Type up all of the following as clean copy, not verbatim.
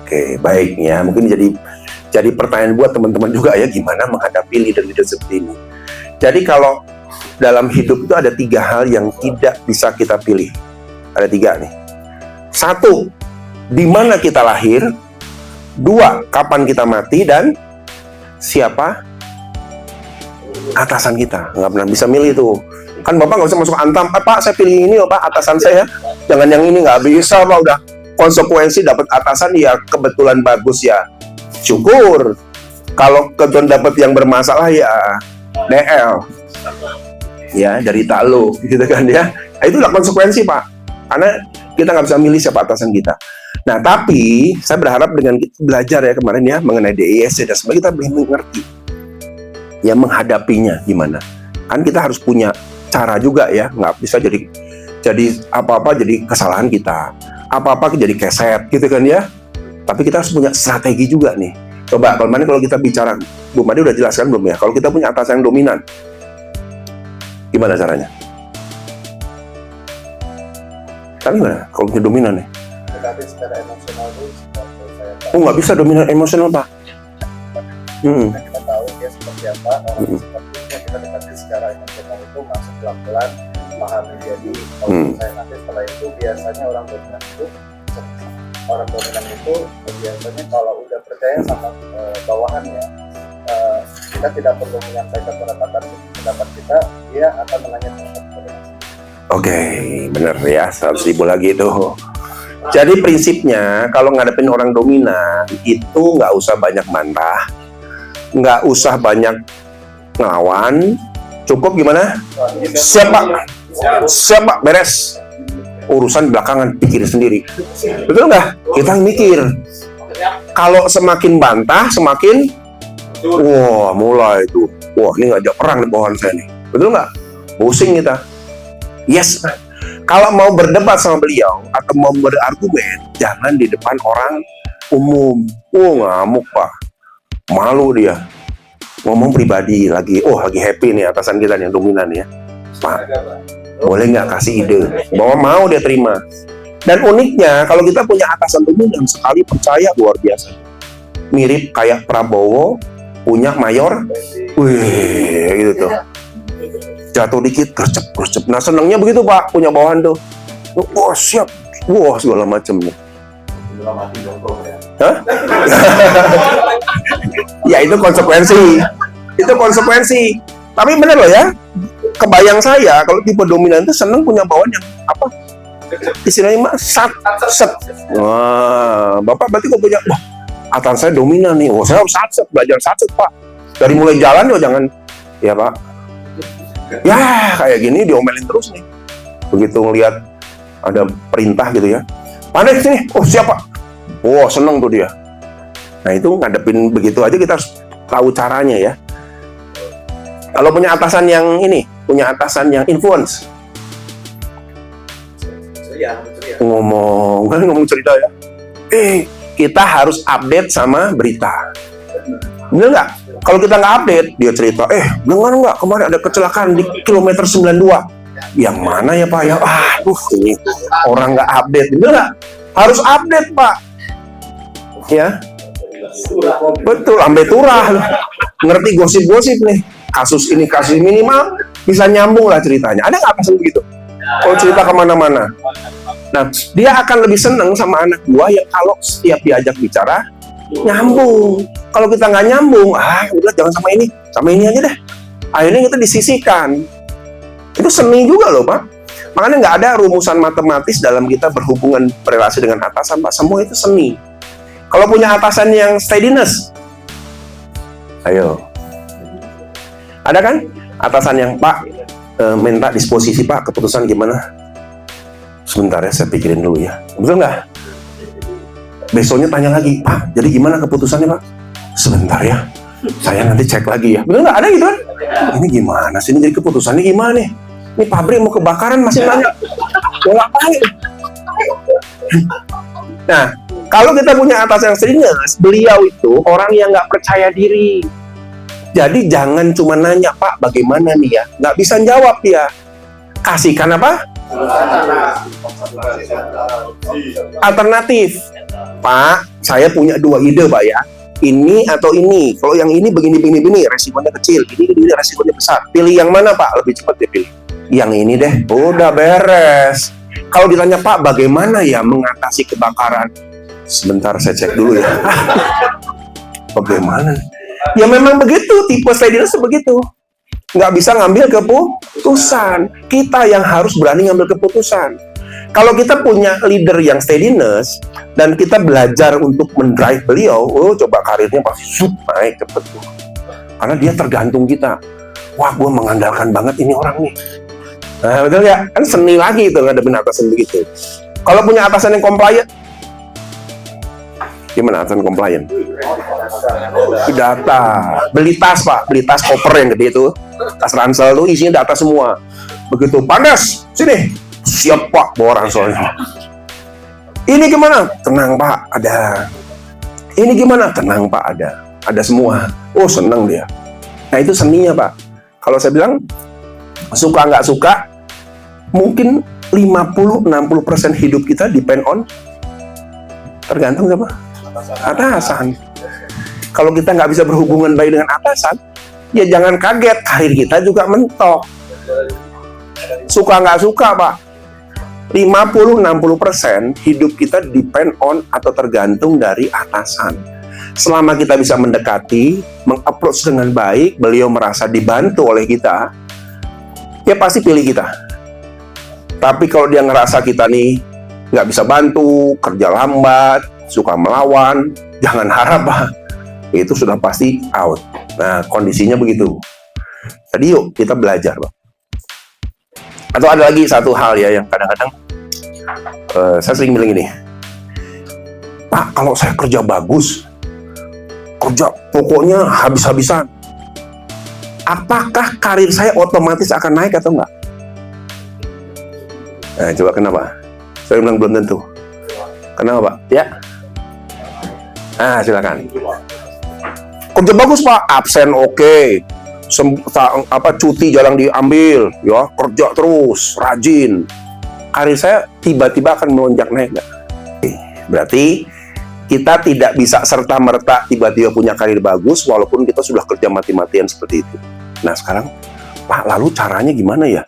Oke, baik ya. Mungkin jadi pertanyaan buat teman-teman juga ya, gimana menghadapi leader-leader seperti ini. Jadi kalau dalam hidup itu ada 3 hal yang tidak bisa kita pilih. Ada 3 nih. 1, di mana kita lahir. 2, kapan kita mati. Dan siapa atasan kita. Nggak pernah bisa milih tuh. Kan Bapak nggak bisa masuk antam, Pak saya pilih ini loh Pak, atasan saya. Jangan yang ini, nggak bisa Pak. Udah konsekuensi dapat atasan ya kebetulan bagus ya, syukur. Kalau kebetulan dapat yang bermasalah ya DL. Ya, dari lo gitu kan ya. Nah, itu udah konsekuensi Pak. Karena kita nggak bisa milih siapa atasan kita. Nah, tapi saya berharap dengan kita belajar ya kemarin ya mengenai DISC dan sebagainya, kita belum mengerti ya menghadapinya gimana. Kan kita harus punya cara juga ya, nggak bisa jadi apa-apa jadi kesalahan kita, apa-apa jadi keset gitu kan ya. Tapi kita harus punya strategi juga nih. Coba kalau kita bicara, Bu Made udah jelaskan belum ya, kalau kita punya atasan yang dominan, gimana caranya? Tapi gimana kalau kita dominan nih? Tetapi secara emosional itu Oh, nggak bisa dominan emosional Pak. kita tahu dia seperti apa, orang seperti itu kita dekati secara emosional itu masuk pelan-pelan, memahami. Jadi kalau saya nanti setelah itu biasanya orang dominan itu biasanya kalau udah percaya sama bawahannya, kita tidak perlu menyampaikan pendapat kita, dia akan menanyakan kepada kita. Oke, bener ya, 100.000 lagi tuh. Jadi prinsipnya kalau ngadepin orang dominan itu nggak usah banyak bantah, nggak usah banyak ngelawan, cukup gimana? Siapa beres, urusan belakangan pikir sendiri. Betul nggak? Kita mikir. Kalau semakin bantah semakin mulai itu, ini ngajak perang di bawahan saya nih. Betul nggak? Pusing kita. Yes. Kalau mau berdebat sama beliau atau mau berargumen, jangan di depan orang umum. Ngamuk Pak, malu dia. Ngomong pribadi lagi happy nih atasan kita yang dominan ya. Pak, boleh nggak kasih ide? Bahwa mau dia terima. Dan uniknya kalau kita punya atasan dominan, sekali percaya luar biasa. Mirip kayak Prabowo punya mayor, gitu tuh. Jatuh dikit, gercep. Nah senangnya begitu Pak, punya bawahan tuh. Siap, segala macam nih. Hah? Ya itu konsekuensi. Tapi bener loh ya, kebayang saya kalau tipe dominan itu seneng punya bawahan yang apa? Istilahnya set. Wah, Bapak berarti kok punya, atasan saya dominan nih. Saya harus satset, belajar satset Pak. Dari mulai jalan jangan, ya Pak. Ya kayak gini diomelin terus nih. Begitu ngelihat ada perintah gitu ya, panik sini, siapa? Seneng tuh dia. Nah itu ngadepin begitu aja kita harus tahu caranya ya. Kalau punya atasan yang influence, ngomong cerita ya. Kita harus update sama berita. Bener nggak? Kalau kita nggak update, dia cerita, dengar nggak kemarin ada kecelakaan di kilometer 92. Yang mana ya Pak ya? Ini orang nggak update. Bener nggak? Harus update Pak. Ya, betul. Ambe turah. Ngerti gosip-gosip nih. Kasus ini minimal bisa nyambung lah ceritanya. Ada nggak pas begitu? Kalau cerita kemana-mana. Nah, dia akan lebih seneng sama anak buah yang kalau setiap diajak bicara nyambung. Kalau kita nggak nyambung, udah jangan sama ini aja deh. Akhirnya kita disisihkan. Itu seni juga loh Pak. Makanya nggak ada rumusan matematis dalam kita berhubungan berrelasi dengan atasan Pak. Semua itu seni. Kalau punya atasan yang steadiness, ayo. Ada kan atasan yang Pak minta disposisi Pak, keputusan gimana? Sebentar ya, saya pikirin dulu ya. Betul nggak? Besoknya tanya lagi, Pak, jadi gimana keputusannya Pak? Sebentar ya, saya nanti cek lagi ya. Betul nggak? Ada gitu kan? Ini gimana sih? Ini jadi keputusannya gimana nih? Ini pabrik mau kebakaran masih nanya. Bolak-balik. Nah, kalau kita punya atasan yang serius, beliau itu orang yang nggak percaya diri. Jadi jangan cuma nanya, Pak, bagaimana nih ya? Nggak bisa jawab dia. Kasihkan apa? Alternatif, Pak, saya punya 2 ide Pak ya. Ini atau ini. Kalau yang ini begini, resikonya kecil. Ini resikonya besar. Pilih yang mana Pak? Lebih cepat dia pilih. Yang ini deh. Udah beres. Kalau ditanya Pak, bagaimana ya mengatasi kebakaran? Sebentar saya cek dulu ya. Bagaimana? Ya memang begitu. Tipe steadiness begitu. Nggak bisa ngambil keputusan. Kita yang harus berani ngambil keputusan. Kalau kita punya leader yang steadiness dan kita belajar untuk mendrive beliau, coba karirnya pasti naik cepet tuh. Karena dia tergantung kita. Wah, gue mengandalkan banget ini orang nih. Nah, betul ya? Kan seni lagi itu ngadepin atasan begitu. Kalau punya atasan yang compliant, gimana atasan compliant? Data. Beli tas Pak, beli tas koper yang gede itu. Tas ransel tuh isinya data semua. Begitu, Pandas, sini. Siap Pak, bawa ranselnya. Ini gimana? Tenang Pak, ada. Ini gimana? Tenang Pak, ada. Ada semua. Oh, senang dia. Nah, itu seninya Pak. Kalau saya bilang, suka nggak suka, mungkin 50-60% hidup kita depend on tergantung apa? Atasan. Kalau kita nggak bisa berhubungan baik dengan atasan, ya jangan kaget, karir kita juga mentok. Suka nggak suka Pak, 50-60% hidup kita depend on atau tergantung dari atasan. Selama kita bisa mendekati, mengapproach dengan baik, beliau merasa dibantu oleh kita, ya pasti pilih kita. Tapi kalau dia ngerasa kita nih nggak bisa bantu, kerja lambat, suka melawan, jangan harap Pak, itu sudah pasti out. Nah, kondisinya begitu. Jadi yuk kita belajar Pak. Atau ada lagi satu hal ya yang kadang-kadang saya sering bilang gini, Pak, kalau saya kerja bagus, kerja pokoknya habis-habisan, apakah karir saya otomatis akan naik atau enggak? Nah, coba kenapa? Saya bilang belum tentu. Kenapa Pak? Ya. Nah, silakan. Kerja bagus Pak, absen oke. Cuti jarang diambil, ya, kerja terus, rajin. Karir saya tiba-tiba akan melonjak naik nggak? Berarti kita tidak bisa serta-merta tiba-tiba punya karir bagus walaupun kita sudah kerja mati-matian seperti itu. Nah sekarang, Pak, lalu caranya gimana ya?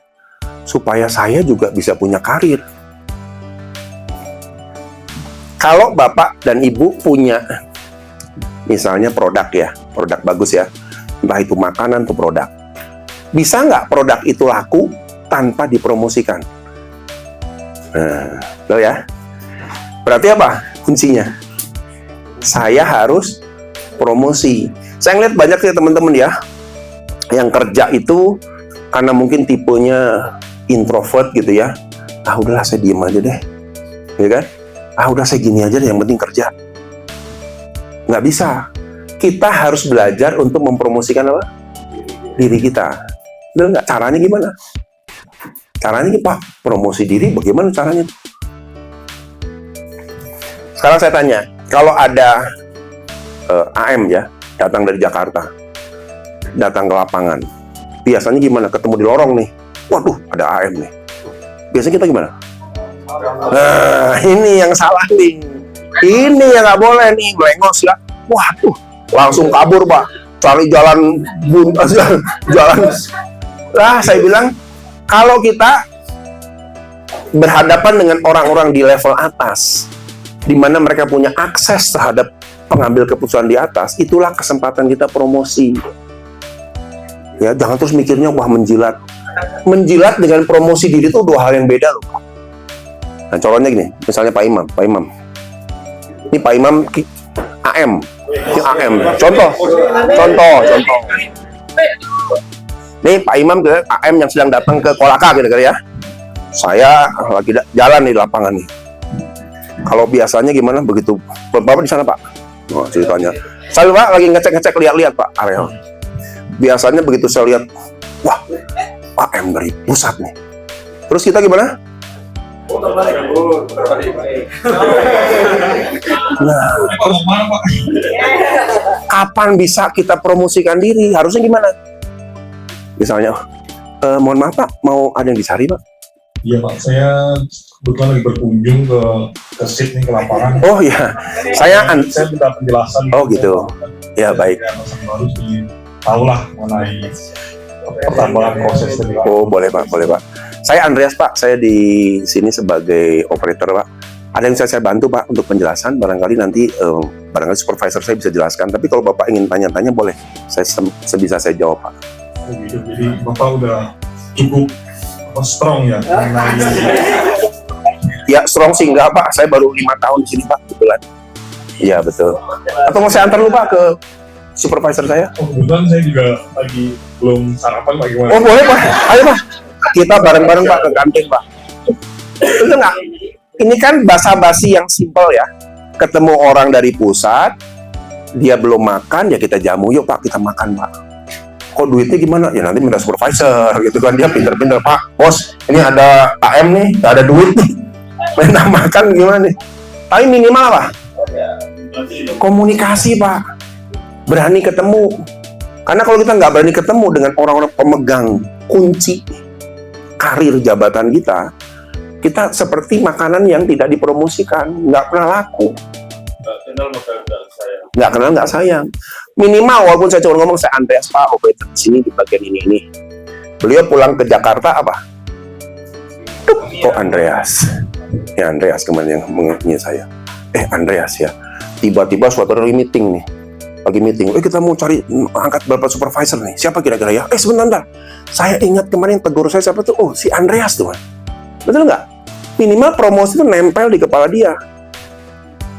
Supaya saya juga bisa punya karir. Kalau Bapak dan Ibu punya, misalnya produk ya, produk bagus ya, entah itu makanan atau produk. Bisa nggak produk itu laku tanpa dipromosikan? Nah, loh ya. Berarti apa kuncinya? Saya harus promosi. Saya ngeliat banyak ya teman-teman ya, yang kerja itu karena mungkin tipenya introvert gitu ya. Ah udahlah saya diem aja deh, ya kan? Ah udah saya gini aja deh, yang penting kerja. Nggak bisa. Kita harus belajar untuk mempromosikan apa? Diri kita. Benar nggak? Caranya gimana? Caranya Pak, promosi diri bagaimana caranya? Sekarang saya tanya, kalau ada AM ya, datang dari Jakarta, datang ke lapangan, biasanya gimana? Ketemu di lorong nih, waduh ada AM nih. Biasanya kita gimana? Nah, ini yang salah nih. Ini yang nggak boleh nih, melengos ya. Waduh, langsung kabur Pak, cari jalan jalan. Lah saya bilang, kalau kita berhadapan dengan orang-orang di level atas, di mana mereka punya akses terhadap pengambil keputusan di atas, itulah kesempatan kita promosi. Ya, jangan terus mikirnya wah menjilat. Menjilat dengan promosi diri itu dua hal yang beda loh. Nah, contohnya gini, misalnya Pak Imam. Ini Pak Imam AM. Ini AM. Contoh. Nih Pak Imam AM yang sedang datang ke Kolaka kira-kira ya. Saya lagi jalan di lapangan nih. Kalau biasanya gimana begitu? Bapak di sana Pak? Oh, ceritanya. Saya Pak lagi ngecek lihat Pak area. Biasanya begitu saya lihat, wah Pak M dari pusat nih. Terus kita gimana? Nah, terus kapan bisa kita promosikan diri? Harusnya gimana? Misalnya, mohon maaf Pak, mau ada yang dicari Pak? Iya Pak, saya kebetulan lagi berkunjung ke SIP nih, ke lapangan. Oh ya, saya minta penjelasan. Oh gitu. Ya baik. Baru tahu lah mengenai pertambangan proses ini. Oh boleh Pak, boleh Pak. Saya Andreas Pak, saya di sini sebagai operator Pak. Ada yang saya bantu Pak untuk penjelasan, barangkali nanti barangkali supervisor saya bisa jelaskan. Tapi kalau Bapak ingin tanya-tanya boleh, saya sebisa saya jawab Pak. Oh gitu, jadi Bapak udah cukup strong ya mengenai. Ya strong sih enggak Pak, saya baru 5 tahun di sini Pak, kebetulan. Iya betul. Atau mau saya antar lu Pak ke supervisor saya? Oh, kebetulan saya juga lagi belum sarapan Pak, gimana? Oh boleh Pak, ayo Pak. Kita bareng-bareng Pak ke kantin Pak. Itu enggak? Ini kan basa-basi yang simpel ya. Ketemu orang dari pusat, dia belum makan, ya kita jamu, yuk Pak kita makan Pak. Kok duitnya gimana? Ya nanti minta supervisor gitu kan, dia pinter-pinter, Pak, bos ini ada AM nih, gak ada duit nih, minta makan gimana nih? Tapi minimal apa? Komunikasi Pak, berani ketemu. Karena kalau kita nggak berani ketemu dengan orang-orang pemegang kunci karir jabatan kita seperti makanan yang tidak dipromosikan, nggak pernah laku. Nggak kenal nggak sayang. Minimal walaupun saya cuma ngomong saya Andreas Pak, operator di sini di bagian ini. Beliau pulang ke Jakarta apa? Oh Andreas. Ya Andreas kemarin yang mengingat saya. Andreas ya. Tiba-tiba suatu hari meeting nih. Lagi meeting. Kita mau cari angkat berapa supervisor nih. Siapa kira-kira ya? Sebentar. Saya ingat kemarin tegur saya siapa tuh? Oh si Andreas tuh. Betul nggak? Minimal promosi itu nempel di kepala dia.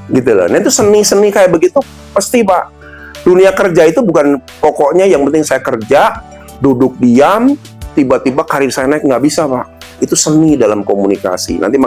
Gitu loh. Nah itu seni-seni kayak begitu pasti Pak. Dunia kerja itu bukan pokoknya yang penting saya kerja, duduk diam, tiba-tiba karir saya naik, nggak bisa Pak. Itu seni dalam komunikasi. Nanti